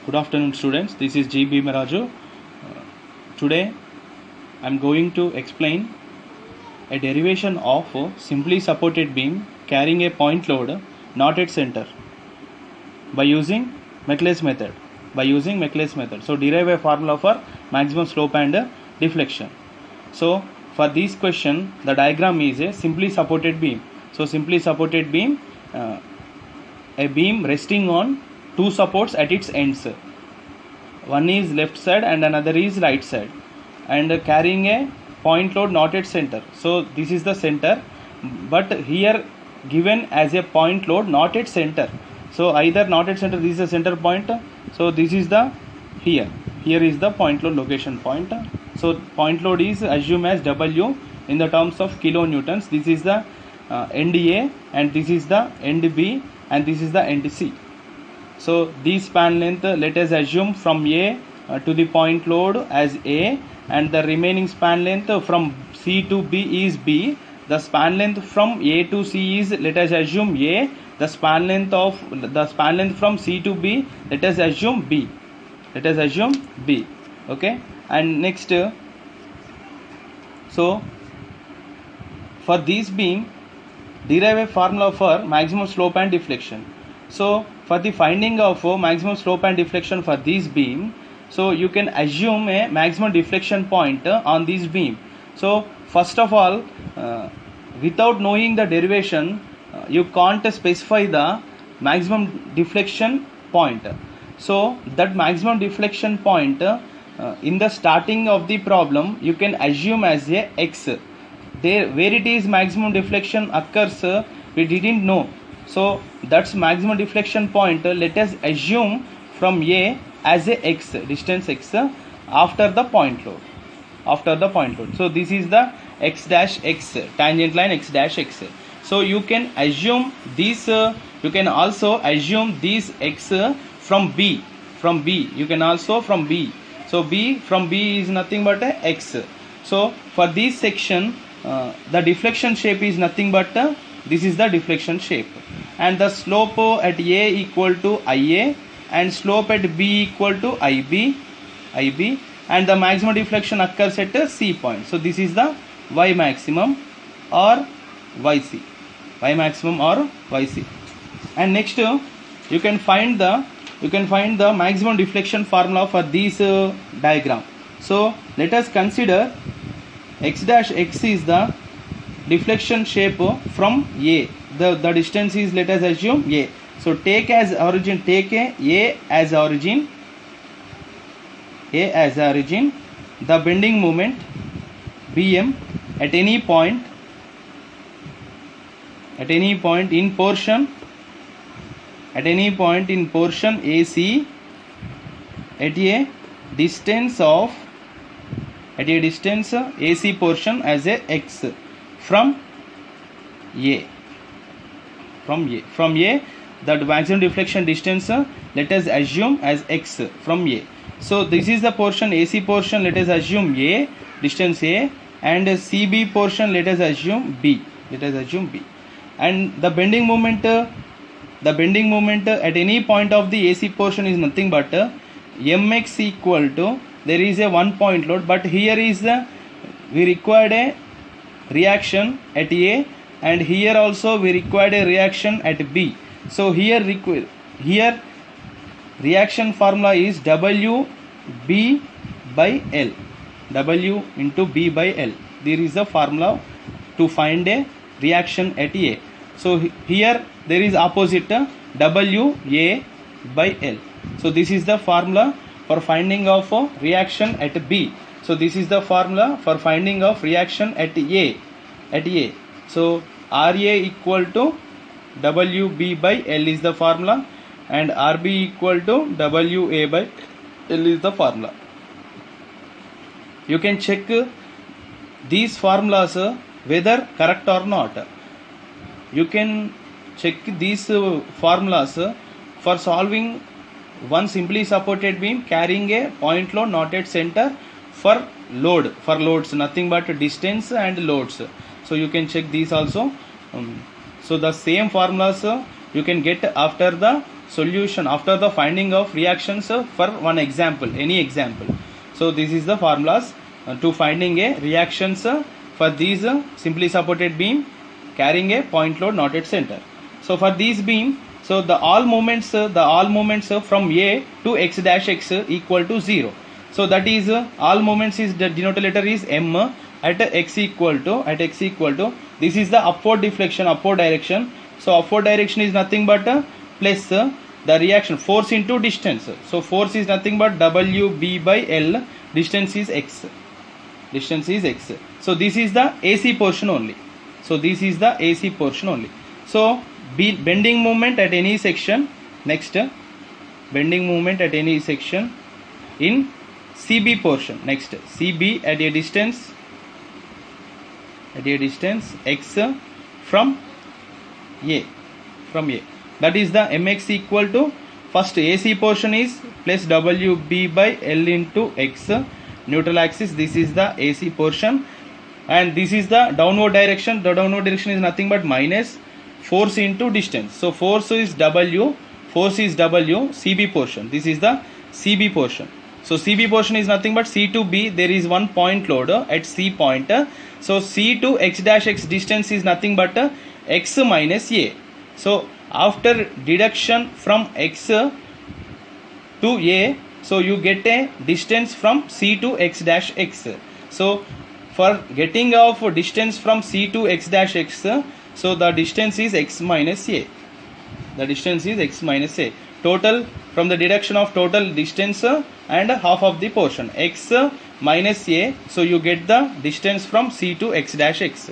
Good afternoon, students. This is G. Bhimaraju. Today I am going to explain a derivation of a simply supported beam carrying a point load not at center by using Maclaurin's method. So derive a formula for maximum slope and deflection. So for this question, the diagram is a simply supported beam. So simply supported beam, a beam resting on two supports at its ends. One is left side and another is right side, and carrying a point load not at center. So this is the center, but here given as a point load not at center. So either not at center, this is the center point. So this is the here is the point load location point. So point load is assumed as W in the terms of kilonewtons. This is the end A, and this is the end B, and this is the end C. So this span length, let us assume from A to the point load as A, and the remaining span length from C to B is B. The span length from A to C is, let us assume A. The span length from C to B, let us assume B. Okay. And next, so for this beam, derive a formula for maximum slope and deflection. So for the finding of maximum slope and deflection for this beam, so you can assume a maximum deflection point on this beam. So first of all, without knowing the derivation, you can't specify the maximum deflection point. So that maximum deflection point in the starting of the problem, you can assume as a x. There where it is maximum deflection occurs, we didn't know. So that's maximum deflection point. Let us assume from A as a x, distance x, after the point load. So this is the x dash x, tangent line x dash x. So you can assume this. You can also assume this x from B. You can also from B. So B from B is nothing but a x. So for this section, the deflection shape is nothing but this is the deflection shape, and the slope at A equal to IA, and slope at B equal to IB, and the maximum deflection occurs at C point. So this is the Y maximum or YC, and next you can find the maximum deflection formula for this diagram. So let us consider x dash x is the deflection shape from A. The distance is, let us assume, A. So take as origin, A as origin, the bending moment BM at any point in portion AC at a distance AC portion as a x from A. That maximum deflection distance, let us assume as x from A. So this is the portion, AC portion, let us assume A, distance A, and CB portion, let us assume B. And the bending moment at any point of the AC portion is nothing but mx equal to, there is a 1 point load, but here is we required a reaction at A, and here also we required a reaction at B. So here reaction formula is W by L. W into B by L. There is a formula to find a reaction at A. So here there is opposite W A by L. So this is the formula for finding of reaction at B. So this is the formula for finding of reaction at A. So RA equal to WB by L is the formula, and RB equal to WA by L is the formula. You can check these formulas whether correct or not. You can check these formulas for solving one simply supported beam carrying a point load not at center for loads, nothing but distance and loads. So you can check these also. So the same formulas you can get after the solution after the finding of reactions for one example, any example. So this is the formulas to finding a reactions for these simply supported beam carrying a point load not at center. So for these beam, so the all moments from A to x dash x equal to 0. So that is all moments is the denominator is m at x equal to this is the upward deflection, upward direction. So upward direction is nothing but plus the reaction force into distance. So force is nothing but WB by L, distance is x. So this is the AC portion only. So bending moment at any section. Next, bending moment at any section in CB portion. Next, CB at a distance x from A. That is the mx equal to first AC portion is plus WB by L into x, neutral axis. This is the AC portion, and this is the downward direction. The downward direction is nothing but minus force into distance. So force is W, CB portion. This is the CB portion. So CB portion is nothing but C to B. There is one point load at C point. So C to x dash x distance is nothing but x minus A. So after deduction from x to A, so you get a distance from C to x dash x. So for getting of distance from C to x dash x, so the distance is x minus A. Total from the deduction of total distance and half of the portion x minus A. So you get the distance from C to x dash x.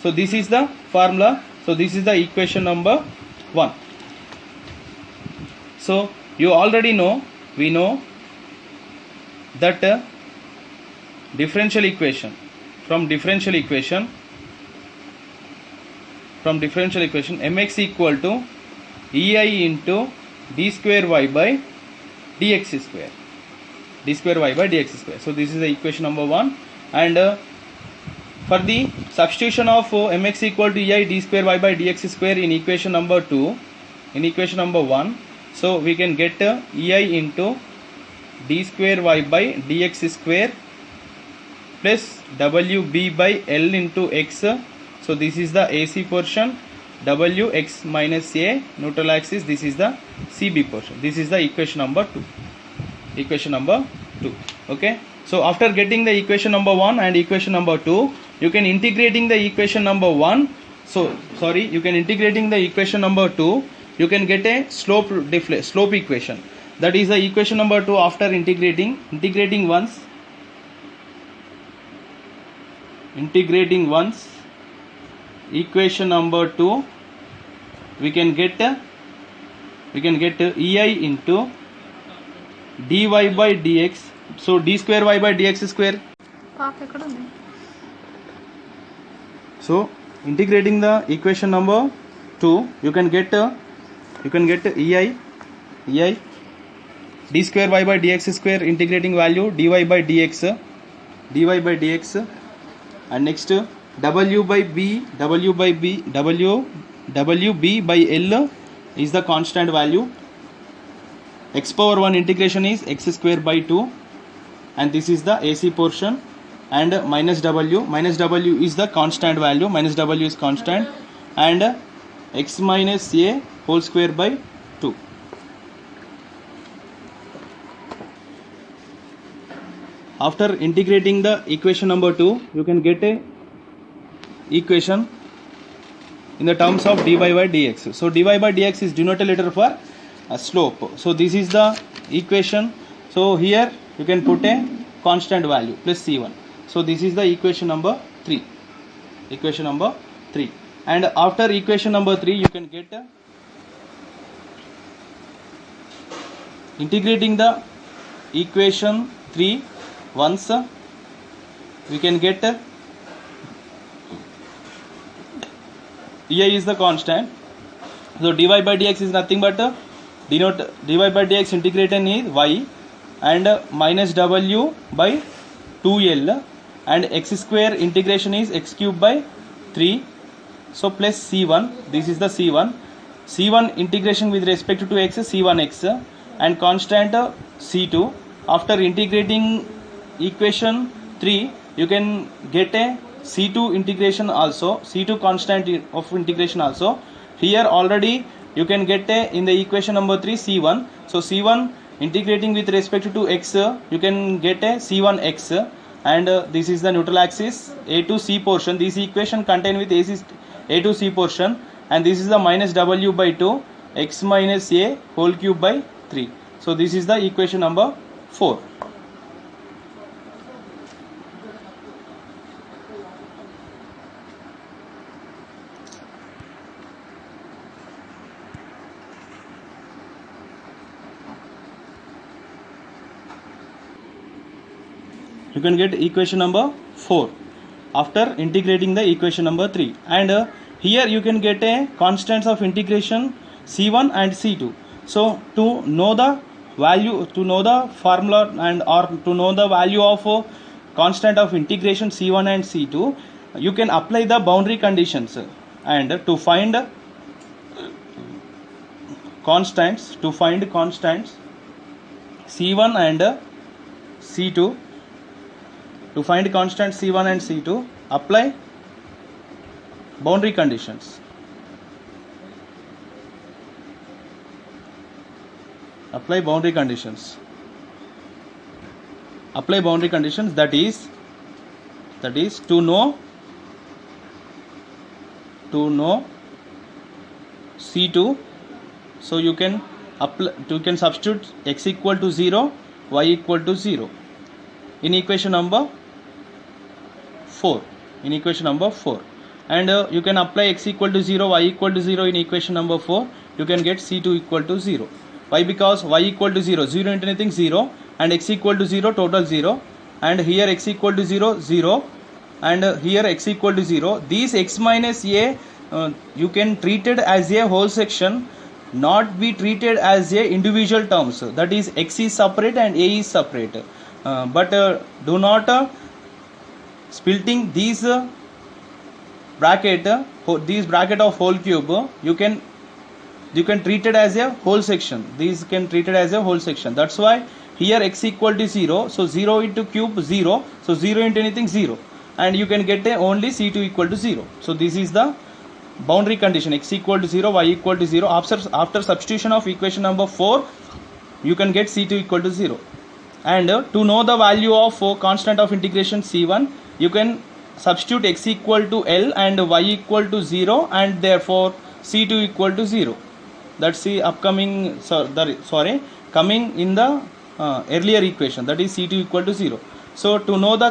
So this is the formula. So this is the equation number 1. So you already know, we know that differential equation, mx equal to ei into d square y by dx square. So this is the equation number 1, and for the substitution of mx equal to ei d square y by dx square in equation number 2, in equation number 1, so we can get ei into d square y by dx square plus wb by L into x. So this is the AC portion, Wx minus A, neutral axis. This is the CB portion. This is the equation number 2. Okay. So after getting the equation number 1 and equation number 2, you can integrating the equation number 1. So you can integrating the equation number 2. You can get a slope equation. That is the equation number 2 after integrating once. Equation number 2, we can get ei into dy by dx. So d square y by dx square. So integrating the equation number 2, you can get ei d square y by dx square, integrating value dy by dx, and next w by b by L is the constant value. X power 1 integration is x square by 2, and this is the AC portion, and minus w is the constant value, w is constant, and x minus A whole square by 2. After integrating the equation number 2, you can get a equation in the terms of dy by dx. So dy by dx is denominator for slope. So this is the equation. So here you can put a constant value plus c1. So this is the equation number 3. And after equation number 3, you can get integrating the equation 3 once, we can get ei is the constant. So dy by dx is nothing but dy by dx integration is y, and minus w by 2L, and x square integration is x cube by 3. So plus c1, this is the c1, C1 integration with respect to x, C1x, and constant C2. After integrating equation 3, you can get a C2 integration also, C2 constant of integration also. Here already you can get a, in the equation number 3, C1. So C1 integrating with respect to x, you can get a C1x, and this is the neutral axis A to C portion. This equation contain with A to C portion, and this is the minus w by 2 x minus a whole cube by 3. So this is the equation number 4. You can get equation number 4 after integrating the equation number 3, and here you can get a constants of integration C1 and C2. So to know the value, to know the formula, and or to know the value of constant of integration C1 and C2, you can apply the boundary conditions, and to find constants, C1 and C2, to find constant C1 and C2, apply boundary conditions. Apply boundary conditions. Apply boundary conditions, that is to know C2. So you can substitute x equal to 0, y equal to 0 in equation number 4. And you can apply x equal to 0, y equal to 0 in equation number 4. You can get C2 equal to 0. Why? Because y equal to 0, 0 into anything 0, and x equal to 0, total 0, and here x equal to 0, 0, and here x equal to 0. These x minus a you can treat it as a whole section, not be treated as a individual terms. That is, x is separate and a is separate. But do not splitting these bracket of whole cube. You can treat it as a whole section. These can treat it as a whole section. That's why here x equal to 0. So 0 into cube 0. So 0 into anything 0, and you can get only C2 equal to 0. So this is the boundary condition, x equal to 0, y equal to 0. After substitution of equation number 4, you can get C2 equal to 0. And to know the value of constant of integration C1, you can substitute x equal to L and y equal to 0, and therefore C2 equal to 0. That's the upcoming, coming in the earlier equation, that is C2 equal to 0. So to know the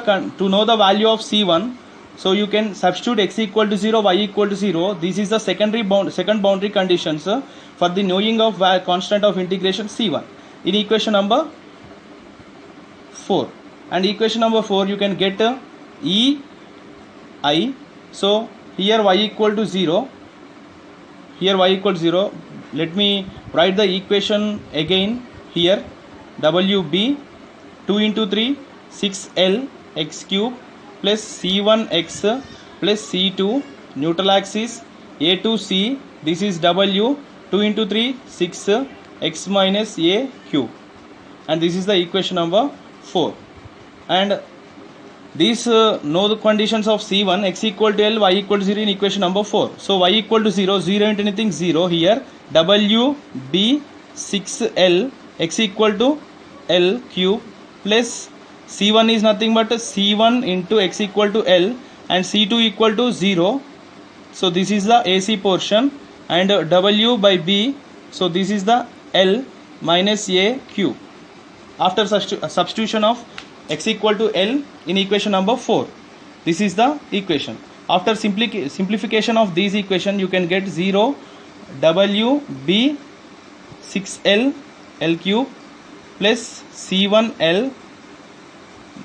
value of C1, so you can substitute x equal to 0, y equal to 0. This is the second boundary conditions for the knowing of constant of integration C1 in equation number 4. And equation number 4, you can get EI. So here y equal to 0. Let me write the equation again here. WB 2 into 3 6L x cube plus C1x plus C2 neutral axis A to C. This is W 2 into 3 6 x minus a cube, and this is the equation number 4. And these know the conditions of C1, x equal to L, y equal to 0 in equation number 4. So y equal to 0, 0 into anything 0. Here W B 6L x equal to L cube plus C1 is nothing but C1 into x equal to L, and C2 equal to 0. So this is the AC portion, and W by B. So this is the L minus a cube. After substitution of x equal to L in equation number 4, this is the equation. After simplification of these equation, you can get 0 W B 6L L cube plus C1 L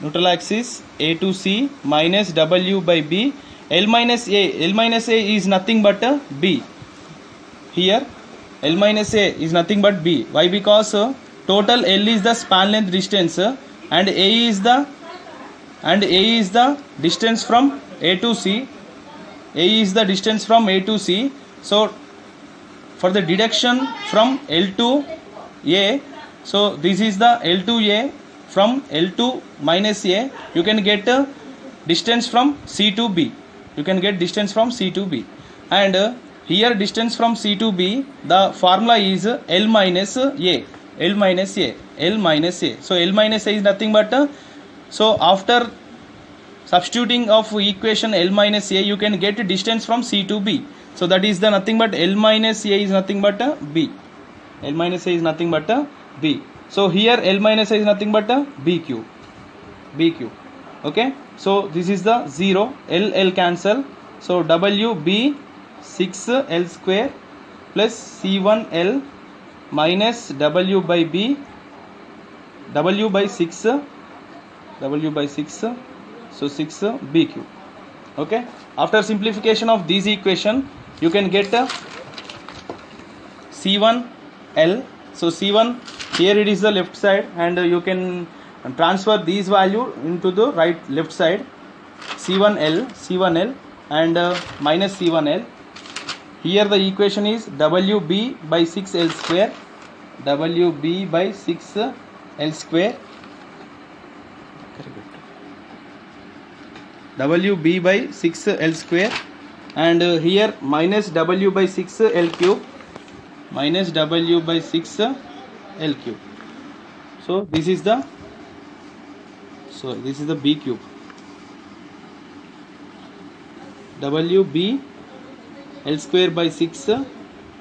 neutral axis A to C minus W by B. L minus A is nothing but B. Here L minus A is nothing but B. Why? Because total L is the span length distance, and A is the distance from A to C. A is the distance from A to C. So for the deduction from L to A, so this is the L to A. From L to minus A, you can get distance from C to B. You can get distance from C to B, and here distance from C to B, the formula is L minus A. L minus A. L minus A. So L minus A is nothing but so after substituting of equation L minus A, you can get distance from C to B. So that is the nothing but L minus A is nothing but B. L minus A is nothing but B. So here L minus A is nothing but B cube. B cube. Okay. So this is the 0. L cancel. So WB 6L square plus C1L minus W by B, W by 6, so 6 B cube. Okay. After simplification of these equation, you can get C1L. So C1, here it is the left side, and you can transfer these value into the left side. C1L and minus C1L. Here the equation is WB by 6L square, WB by 6L square, WB by 6L square, and here minus W by 6L cube, minus W by 6L cube. So this is the B cube, WB L square by 6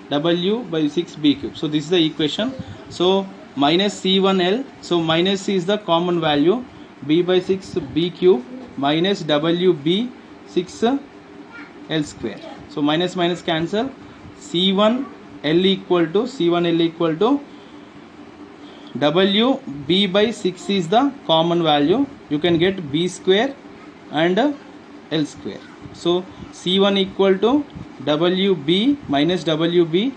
W by 6 B cube. So this is the equation. So minus C1L, so minus is the common value, B by 6 B cube minus WB 6 L square. So minus minus cancel. C1L equal to WB by 6 is the common value. You can get B square and L square. So C1 equal to WB minus WB,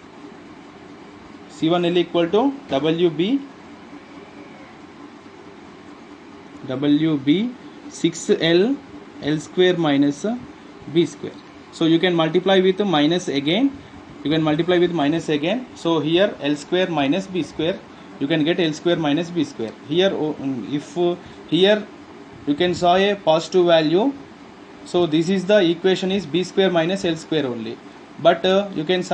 C1L equal to WB 6L L square minus B square. So you can multiply with minus again. So here L square minus B square, you can get L square minus B square. Here if here you can saw a positive value, so this is the equation is B square minus L square only. But you can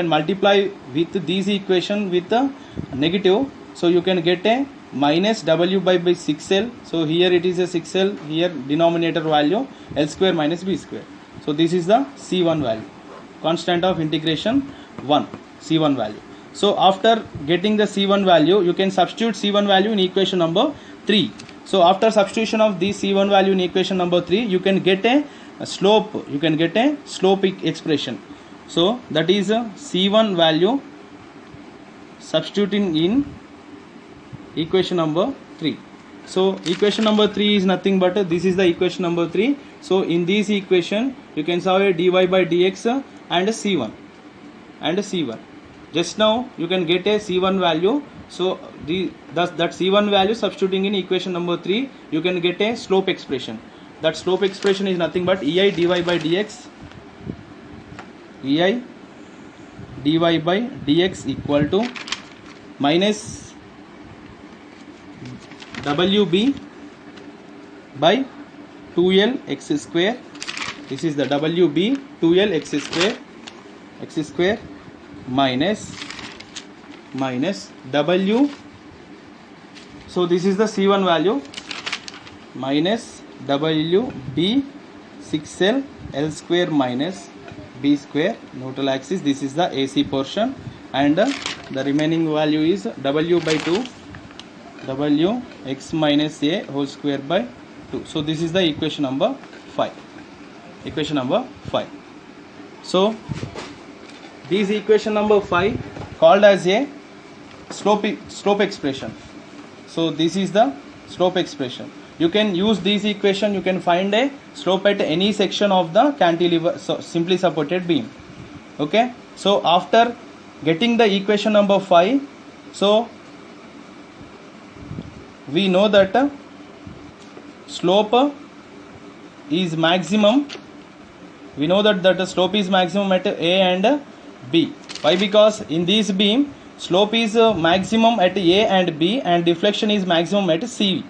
multiply with this equation with the negative, so you can get a minus W by 6L. So here it is a 6L, here denominator value L square minus B square. So this is the C1 value, constant of integration 1, C1 value. So after getting the C1 value, you can substitute C1 value in equation number 3. So after substitution of the C1 value in equation number 3, you can get a slope. You can get a slope expression. So that is a C1 value substituting in equation number 3. So equation number 3 is nothing but this is the equation number 3. So in this equation, you can solve a dy by dx and a C1 and a C1. Just now you can get a C1 value. So that C1 value substituting in equation number 3, you can get a slope expression. That slope expression is nothing but EI dy by dx, EI dy by dx equal to minus WB by 2L x square. This is the WB 2L x square minus W. So this is the C1 value minus WB 6L L square minus B square, neutral axis. This is the AC portion, and the remaining value is W by 2 W x minus A whole square by 2. So this is the equation number 5. So this equation number 5 called as a slope expression. So this is the slope expression. You can use this equation, you can find a slope at any section of the cantilever, so simply supported beam. Okay. So after getting the equation number 5, so we know that slope is maximum. We know that the slope is maximum at A and B. Why? Because in this beam slope is maximum at A and B and deflection is maximum at C.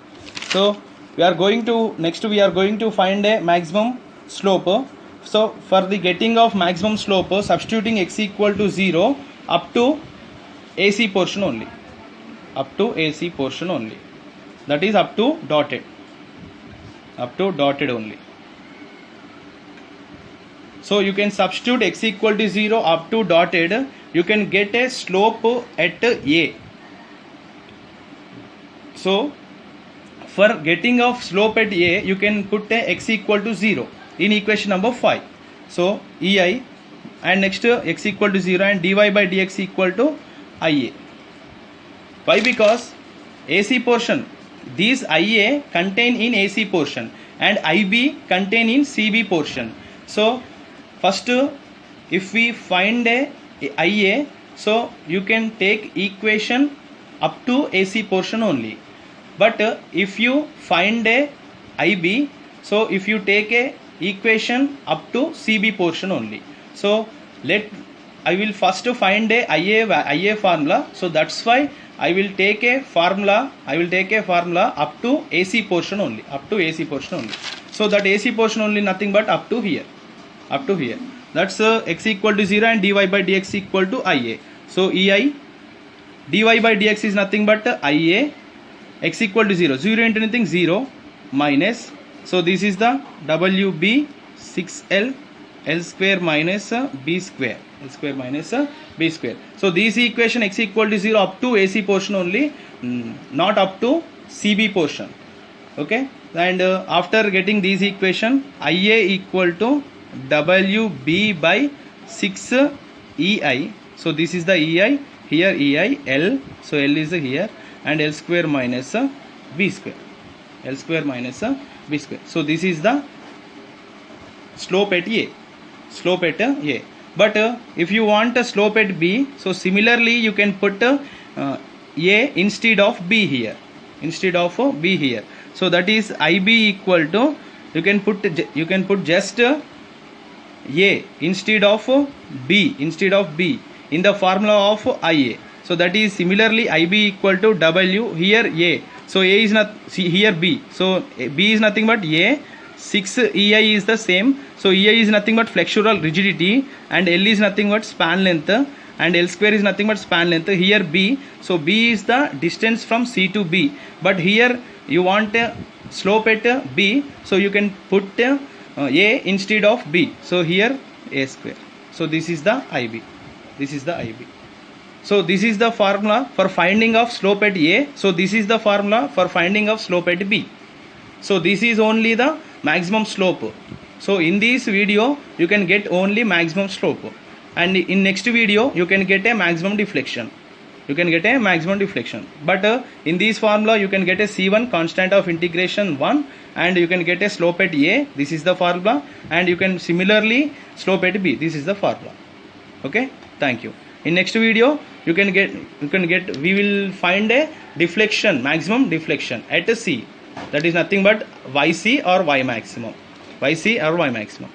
So we are going to find a maximum slope. So for the getting of maximum slope, substituting x equal to 0 up to AC portion only. Up to AC portion only. That is up to dotted. Up to dotted only. So you can substitute x equal to 0 up to dotted. You can get a slope at A. So for getting of slope at A, you can put a x equal to 0 in equation number 5. So EI and next x equal to 0 and dy by dx equal to IA. Why? Because AC portion, these IA contain in AC portion and IB contain in CB portion. So first if we find a IA, so you can take equation up to AC portion only. But if you find a IB, so if you take a equation up to CB portion only. So I will first find a IA formula. So that's why I will take a formula up to AC portion only. Up to AC portion only. So that AC portion only nothing but up to here. Up to here. That's x equal to 0 and dy by dx equal to IA. So EI dy by dx is nothing but IA. X equal to 0. 0 into anything 0 minus. So this is the WB 6L L square minus B square. L square minus B square. So this equation x equal to 0 up to AC portion only, not up to CB portion. Okay. And after getting this equation, IA equal to WB by 6 EI. So this is the EI. Here EI L. So L is here. And L square minus B square. L square minus B square. So this is the slope at A. Slope at A. But if you want a slope at B, so similarly you can put A instead of B here. Instead of B here. So that is IB equal to, you can put just A instead of B in the formula of IA. So that is similarly IB equal to W here A. So A is not, see here B. So B is nothing but A. 6 EI is the same. So EI is nothing but flexural rigidity and L is nothing but span length and L square is nothing but span length. Here B. So B is the distance from C to B. But here you want a slope at B. So you can put A instead of B. So here A square. So this is the IB. This is the IB. So this is the formula for finding of slope at A. So this is the formula for finding of slope at B. So this is only the maximum slope. So in this video you can get only maximum slope, and in next video you can get a maximum deflection. You can get a maximum deflection. But in this formula you can get a C1 constant of integration 1 and you can get a slope at A. This is the formula, and you can similarly slope at B. This is the formula. Okay, thank you. In next video we will find a deflection, maximum deflection at C. That is nothing but YC or Y maximum. YC or Y maximum.